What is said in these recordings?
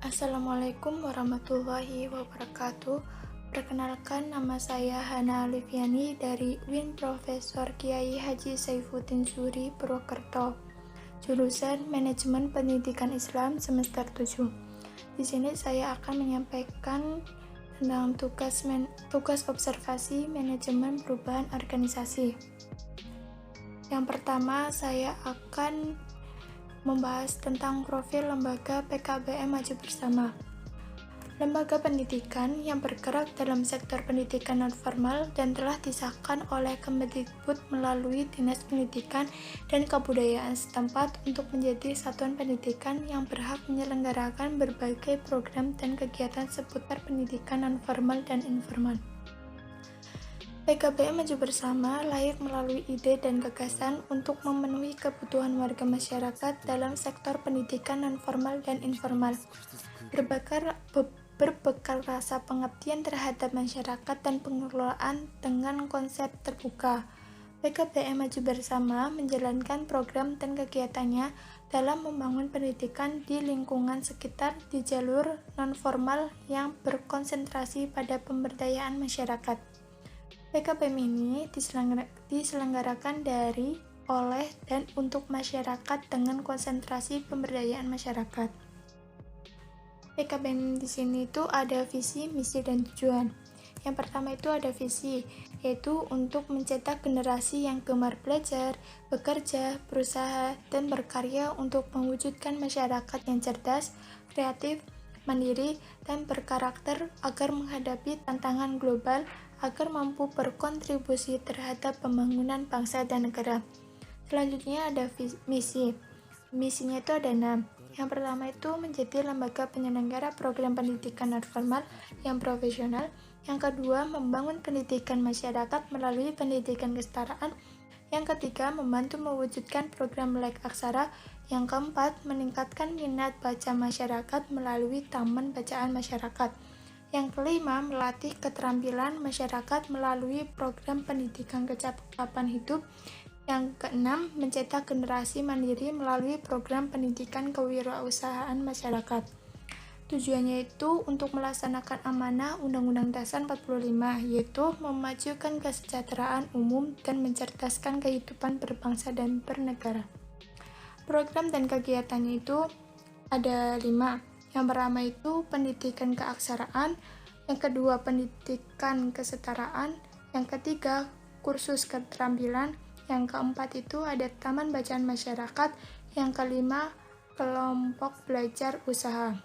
Assalamualaikum warahmatullahi wabarakatuh. Perkenalkan, nama saya Hana Alifiani dari UIN Profesor Kiai Haji Saifuddin Suri Purwokerto, jurusan Manajemen Pendidikan Islam semester 7. Di sini saya akan menyampaikan tentang tugas observasi manajemen perubahan organisasi. Yang pertama, saya akan membahas tentang profil lembaga PKBM Maju Bersama. Lembaga pendidikan yang bergerak dalam sektor pendidikan non-formal dan telah disahkan oleh Kemdikbud melalui Dinas Pendidikan dan Kebudayaan setempat untuk menjadi satuan pendidikan yang berhak menyelenggarakan berbagai program dan kegiatan seputar pendidikan non-formal dan informal. PKBM Maju Bersama lahir melalui ide dan gagasan untuk memenuhi kebutuhan warga masyarakat dalam sektor pendidikan non-formal dan informal, berbekal rasa pengabdian terhadap masyarakat dan pengelolaan dengan konsep terbuka. PKBM Maju Bersama menjalankan program dan kegiatannya dalam membangun pendidikan di lingkungan sekitar di jalur non-formal yang berkonsentrasi pada pemberdayaan masyarakat. PKBM ini diselenggarakan dari, oleh, dan untuk masyarakat dengan konsentrasi pemberdayaan masyarakat. PKBM di sini itu ada visi, misi, dan tujuan. Yang pertama itu ada visi, yaitu untuk mencetak generasi yang gemar belajar, bekerja, berusaha, dan berkarya untuk mewujudkan masyarakat yang cerdas, kreatif, mandiri, dan berkarakter agar menghadapi tantangan global, agar mampu berkontribusi terhadap pembangunan bangsa dan negara. Selanjutnya ada misi. Misinya itu ada 6. Yang pertama itu menjadi lembaga penyelenggara program pendidikan non-formal yang profesional. Yang kedua, membangun pendidikan masyarakat melalui pendidikan kesetaraan. Yang ketiga, membantu mewujudkan program melek aksara. Yang keempat, meningkatkan minat baca masyarakat melalui taman bacaan masyarakat. Yang kelima, melatih keterampilan masyarakat melalui program pendidikan kecakapan hidup. Yang keenam, mencetak generasi mandiri melalui program pendidikan kewirausahaan masyarakat. Tujuannya itu untuk melaksanakan amanah Undang-Undang Dasar 45, yaitu memajukan kesejahteraan umum dan mencerdaskan kehidupan berbangsa dan bernegara. Program dan kegiatannya itu ada 5. Yang pertama itu pendidikan keaksaraan, yang kedua pendidikan kesetaraan, yang ketiga kursus keterampilan, yang keempat itu ada taman bacaan masyarakat, yang kelima kelompok belajar usaha.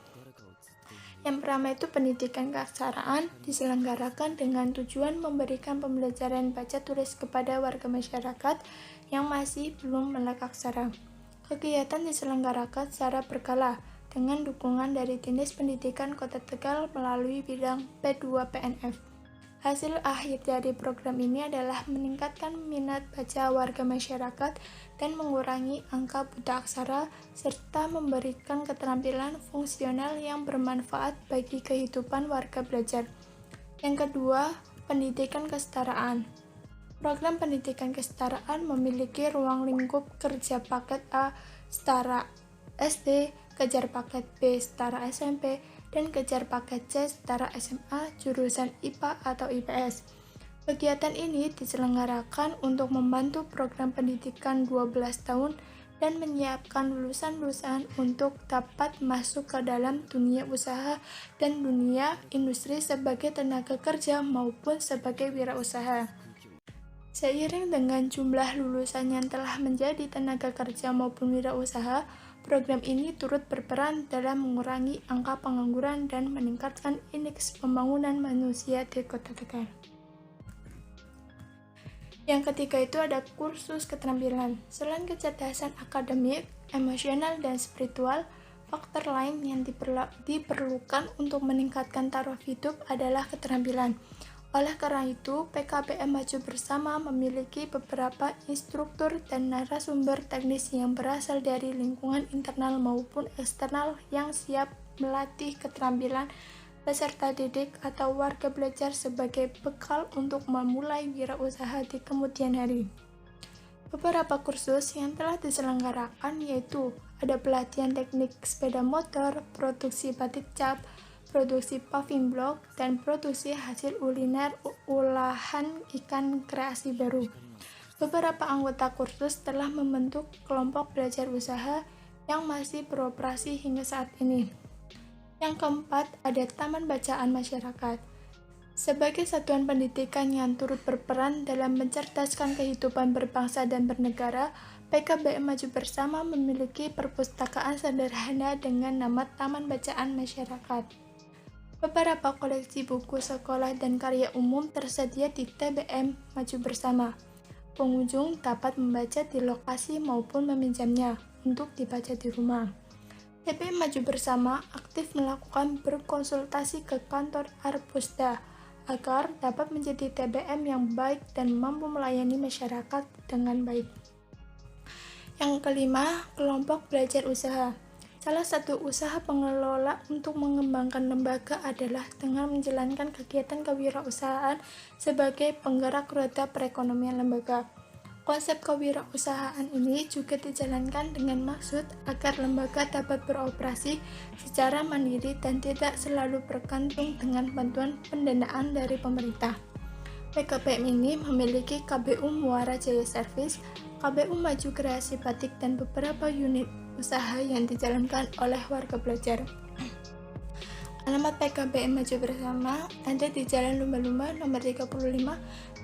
Yang pertama itu pendidikan keaksaraan diselenggarakan dengan tujuan memberikan pembelajaran baca tulis kepada warga masyarakat yang masih belum melek aksara. Kegiatan diselenggarakan secara berkala dengan dukungan dari Dinas Pendidikan Kota Tegal melalui bidang P2PNF. Hasil akhir dari program ini adalah meningkatkan minat baca warga masyarakat dan mengurangi angka buta aksara serta memberikan keterampilan fungsional yang bermanfaat bagi kehidupan warga belajar. Yang kedua, pendidikan kesetaraan. Program pendidikan kesetaraan memiliki ruang lingkup kerja paket A setara SD, kejar paket B setara SMP, dan kejar paket C setara SMA jurusan IPA atau IPS. Kegiatan ini diselenggarakan untuk membantu program pendidikan 12 tahun dan menyiapkan lulusan-lulusan untuk dapat masuk ke dalam dunia usaha dan dunia industri sebagai tenaga kerja maupun sebagai wirausaha. Seiring dengan jumlah lulusan yang telah menjadi tenaga kerja maupun wirausaha, program ini turut berperan dalam mengurangi angka pengangguran dan meningkatkan indeks pembangunan manusia di Kota Tegal. Yang ketiga itu ada kursus keterampilan. Selain kecerdasan akademik, emosional, dan spiritual, faktor lain yang diperlukan untuk meningkatkan taraf hidup adalah keterampilan. Oleh karena itu, PKBM Maju Bersama memiliki beberapa instruktur dan narasumber teknis yang berasal dari lingkungan internal maupun eksternal yang siap melatih keterampilan peserta didik atau warga belajar sebagai bekal untuk memulai wirausaha di kemudian hari. Beberapa kursus yang telah diselenggarakan yaitu ada pelatihan teknik sepeda motor, produksi batik cap, produksi paving block, dan produksi hasil kuliner olahan ikan kreasi baru. Beberapa anggota kursus telah membentuk kelompok belajar usaha yang masih beroperasi hingga saat ini. Yang keempat, ada Taman Bacaan Masyarakat. Sebagai satuan pendidikan yang turut berperan dalam mencerdaskan kehidupan berbangsa dan bernegara, PKBM Maju Bersama memiliki perpustakaan sederhana dengan nama Taman Bacaan Masyarakat. Beberapa koleksi buku sekolah dan karya umum tersedia di TBM Maju Bersama. Pengunjung dapat membaca di lokasi maupun meminjamnya untuk dibaca di rumah. TBM Maju Bersama aktif melakukan berkonsultasi ke kantor Arpusda agar dapat menjadi TBM yang baik dan mampu melayani masyarakat dengan baik. Yang kelima, kelompok belajar usaha. Salah satu usaha pengelola untuk mengembangkan lembaga adalah dengan menjalankan kegiatan kewirausahaan sebagai penggerak roda perekonomian lembaga. Konsep kewirausahaan ini juga dijalankan dengan maksud agar lembaga dapat beroperasi secara mandiri dan tidak selalu bergantung dengan bantuan pendanaan dari pemerintah. PKBM ini memiliki KBU Muara Jaya Service, KBU Maju Kreasi Batik, dan beberapa unit usaha yang dijalankan oleh warga belajar. Alamat PKBM Maju Bersama ada di Jalan Lumba-Lumba nomor 35,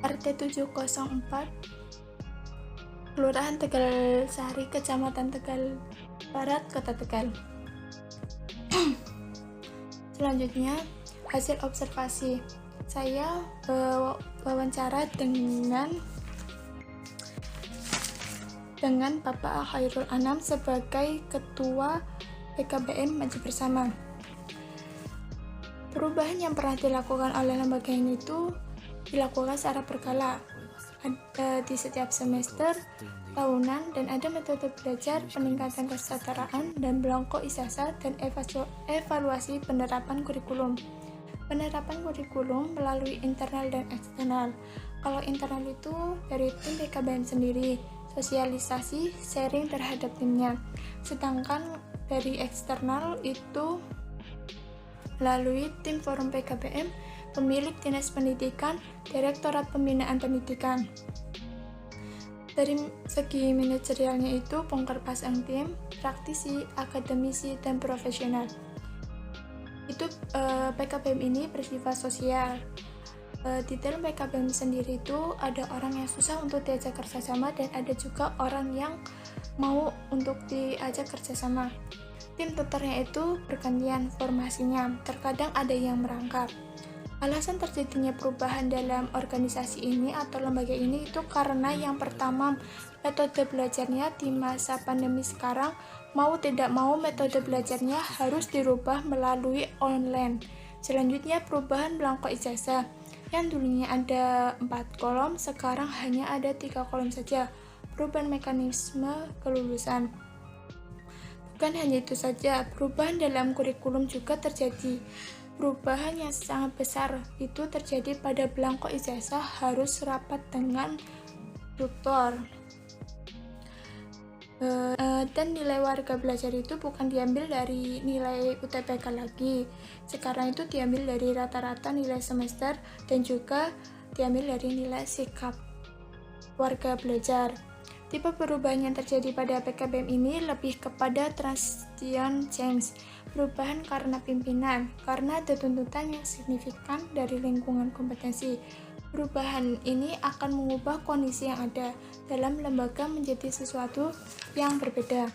RT 704, Kelurahan Tegal Sari, Kecamatan Tegal Barat, Kota Tegal. Selanjutnya, hasil observasi. Saya wawancara dengan Bapak Khairul Anam sebagai Ketua PKBM Maju Bersama. Perubahan yang pernah dilakukan oleh lembaga ini itu dilakukan secara berkala. Ada di setiap semester, tahunan, dan ada metode belajar, peningkatan kesejahteraan, dan belangko ijazah, dan evaluasi penerapan kurikulum. Penerapan kurikulum melalui internal dan eksternal. Kalau internal itu dari tim PKBM sendiri, sosialisasi, sharing terhadap timnya. Sedangkan dari eksternal itu melalui tim forum PKBM, pemilik dinas pendidikan, Direktorat Pembinaan Pendidikan. Dari segi manajerialnya itu bongkar pasang tim, praktisi, akademisi, dan profesional. Itu PKBM ini bersifat sosial. Di dalam PKBM sendiri itu ada orang yang susah untuk diajak kerjasama dan ada juga orang yang mau untuk diajak kerjasama. Tim tutornya itu bergantian formasinya, terkadang ada yang merangkap. Alasan terjadinya perubahan dalam organisasi ini atau lembaga ini itu karena yang pertama, metode belajarnya di masa pandemi sekarang mau tidak mau metode belajarnya harus dirubah melalui online. Selanjutnya, perubahan belangko ijazah yang dulunya ada 4 kolom sekarang hanya ada 3 kolom saja. Perubahan mekanisme kelulusan. Bukan hanya itu saja, perubahan dalam kurikulum juga terjadi. Perubahan yang sangat besar itu terjadi pada belangko ijazah harus rapat dengan tutor. Dan nilai warga belajar itu bukan diambil dari nilai UTBK lagi. Sekarang itu diambil dari rata-rata nilai semester dan juga diambil dari nilai sikap warga belajar. Tipe perubahan yang terjadi pada PKBM ini lebih kepada transition change, perubahan karena pimpinan, karena ada tuntutan yang signifikan dari lingkungan kompetensi. Perubahan ini akan mengubah kondisi yang ada dalam lembaga menjadi sesuatu yang berbeda.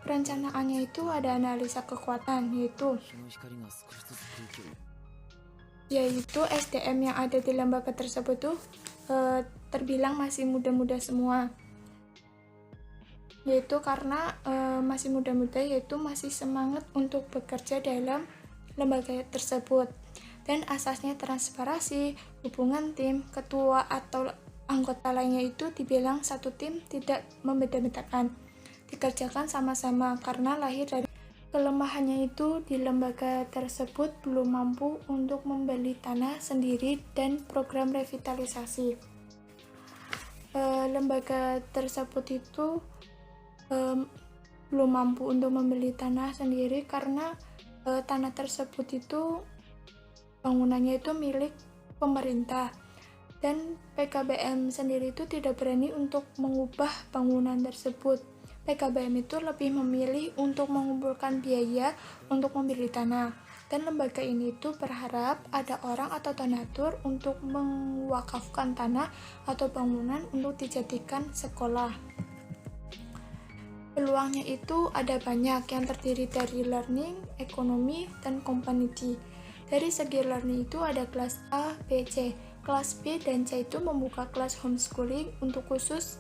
Perencanaannya itu ada analisa kekuatan, yaitu SDM yang ada di lembaga tersebut tuh terbilang masih muda-muda semua. Yaitu karena masih muda-muda, yaitu masih semangat untuk bekerja dalam lembaga tersebut. Dan asasnya transparansi, hubungan tim, ketua atau anggota lainnya itu dibilang satu tim tidak membeda-bedakan, dikerjakan sama-sama karena lahir dari kelemahannya itu di lembaga tersebut belum mampu untuk membeli tanah sendiri dan program revitalisasi. Lembaga tersebut itu belum mampu untuk membeli tanah sendiri karena tanah tersebut itu bangunannya itu milik pemerintah, dan PKBM sendiri itu tidak berani untuk mengubah bangunan tersebut. PKBM itu lebih memilih untuk mengumpulkan biaya untuk membeli tanah, dan lembaga ini itu berharap ada orang atau donatur untuk mewakafkan tanah atau bangunan untuk dijadikan sekolah. Peluangnya itu ada banyak, yang terdiri dari learning, ekonomi, dan community. Dari segi learning itu ada kelas A, B, C. Kelas B dan C itu membuka kelas homeschooling untuk khusus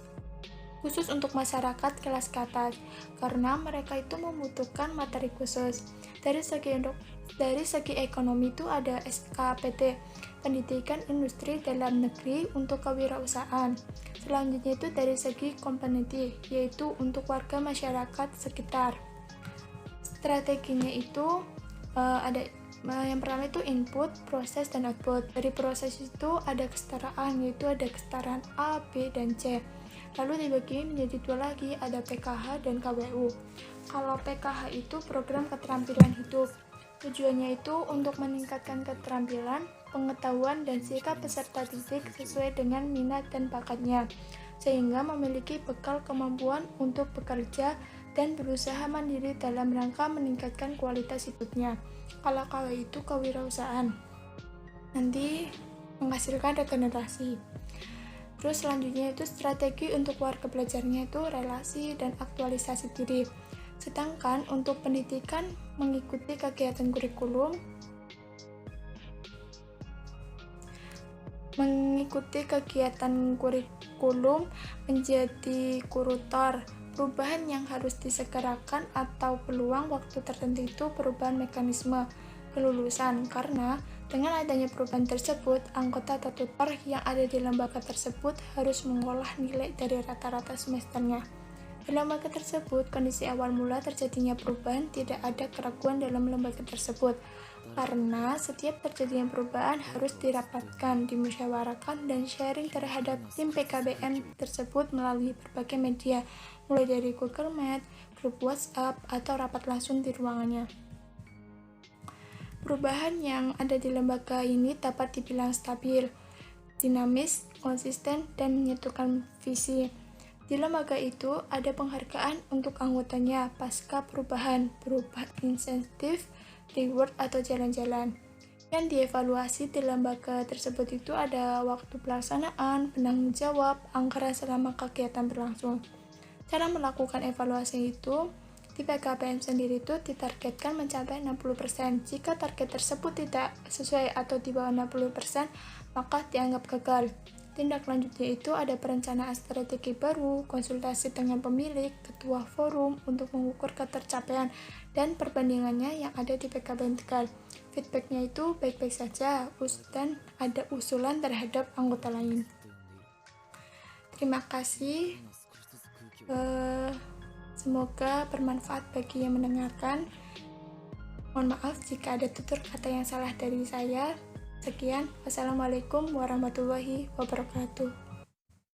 untuk masyarakat kelas ke atas, karena mereka itu membutuhkan materi khusus. Dari segi ekonomi itu ada SKPT, Pendidikan Industri Dalam Negeri untuk Kewirausahaan. Selanjutnya itu dari segi community, yaitu untuk warga masyarakat sekitar. Strateginya itu ada yang pertama itu input, proses, dan output. Dari proses itu ada kesetaraan, yaitu ada kesetaraan A, B, dan C. Lalu dibagi menjadi dua lagi, ada PKH dan KWU. Kalau PKH itu program keterampilan hidup. Tujuannya itu untuk meningkatkan keterampilan, pengetahuan, dan sikap peserta didik sesuai dengan minat dan bakatnya, sehingga memiliki bekal kemampuan untuk bekerja dan berusaha mandiri dalam rangka meningkatkan kualitas hidupnya. Kalau KW itu kewirausahaan, nanti menghasilkan regenerasi. Terus selanjutnya itu strategi untuk warga belajarnya itu relasi dan aktualisasi diri. Sedangkan untuk pendidikan mengikuti kegiatan kurikulum, menjadi kurutor. Perubahan yang harus disegerakan atau peluang waktu tertentu itu perubahan mekanisme kelulusan, karena dengan adanya perubahan tersebut, anggota atau tutor yang ada di lembaga tersebut harus mengolah nilai dari rata-rata semesternya. Di lembaga tersebut, kondisi awal mula terjadinya perubahan tidak ada keraguan dalam lembaga tersebut, karena setiap terjadinya perubahan harus dirapatkan, dimusyawarahkan, dan sharing terhadap tim PKBM tersebut melalui berbagai media, mulai dari Google Meet, grup WhatsApp, atau rapat langsung di ruangannya. Perubahan yang ada di lembaga ini dapat dibilang stabil, dinamis, konsisten, dan menyatukan visi. Di lembaga itu ada penghargaan untuk anggotanya pasca perubahan, berupa insentif, reward, atau jalan-jalan. Yang dievaluasi di lembaga tersebut itu ada waktu pelaksanaan, penanggung jawab, anggaran selama kegiatan berlangsung. Cara melakukan evaluasi itu, di PKBM sendiri itu ditargetkan mencapai 60%. Jika target tersebut tidak sesuai atau di bawah 60%, maka dianggap gagal. Tindak lanjutnya itu ada perencanaan strategi baru, konsultasi dengan pemilik, ketua forum untuk mengukur ketercapaian, dan perbandingannya yang ada di PKBM Tegal. Feedbacknya itu baik-baik saja, dan ada usulan terhadap anggota lain. Terima kasih. Semoga bermanfaat bagi yang mendengarkan. Mohon maaf jika ada tutur kata yang salah dari saya. Sekian, wassalamualaikum warahmatullahi wabarakatuh.